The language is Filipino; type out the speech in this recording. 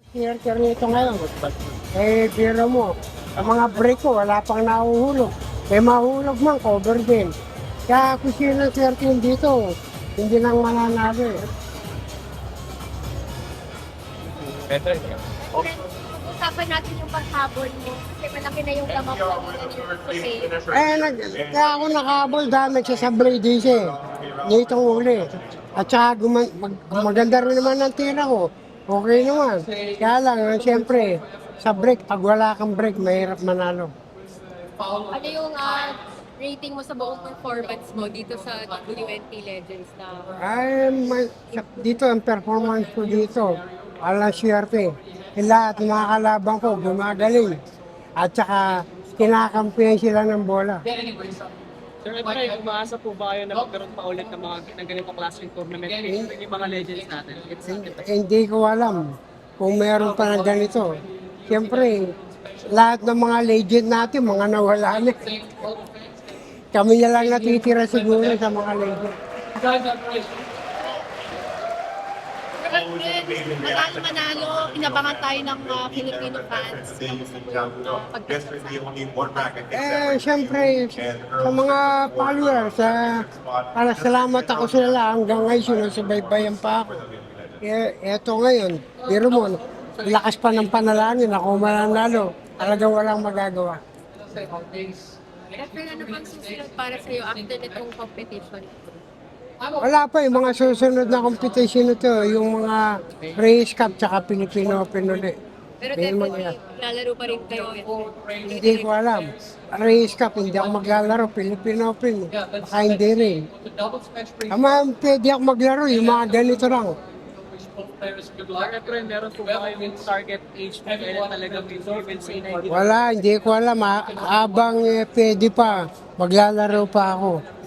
Year nito ngayon. Biro mo, ang mga break ko, wala pang nahuhulog. Mahulog man, cover din. Kaya kung sino ang swerte dito, hindi nang mananalo eh. Better. Pag-usapan natin yung paghabol mo. Kasi malaki na yung lamang kasi. Kaya ako nakahabol dahil nagsasablay din siya eh. Nitong uli. At saka maganda rin naman ang tira ko. Okay naman. Kaya lang, siyempre, sa break, pag wala kang break, mahirap manalo. Ano yung rating mo sa buong performance mo dito sa WNT Legends na? Dito ang performance ko dito, walang swerte. Lahat ng mga kalaban ko gumagaling. At saka kinakampihan sila ng bola. Sir Efrain, umaasa po ba kayo na magkaroon pa ulit ng mga ng ganitong klaseng tournament yung mga legends natin? Hindi ko alam kung meron pa ng ganito. Siyempre, lahat ng mga legend natin, mga nawala na. Kami na lang natitira siguro sa mga legend. Manalo, inabangan tayo ng Filipino fans. Siyempre, sa mga followers, para salamat ako sa nila hanggang ngayon sinusubaybayan pa ako. Eto ngayon, biro mo, lakas pa ng panalangin ako mananalo. Talagang walang magagawa. Efrain, ano pang susunod para sa'yo after nitong competition? Wala pa yung mga susunod na competition ito, yung mga Race Cup tsaka Pilipino Open ulit. Pero May definitely, mga- lalaro pa rin kayo. Hindi ko alam. Race Cup, hindi ako maglalaro. Filipino Open, baka hindi rin. Pwede ako maglaro, yung mga ganito lang. Sir Efrain, meron po ba kayong target age na kailan talaga will say na hindi? Wala, hindi ko alam. Habang pwede pa, maglalaro pa ako.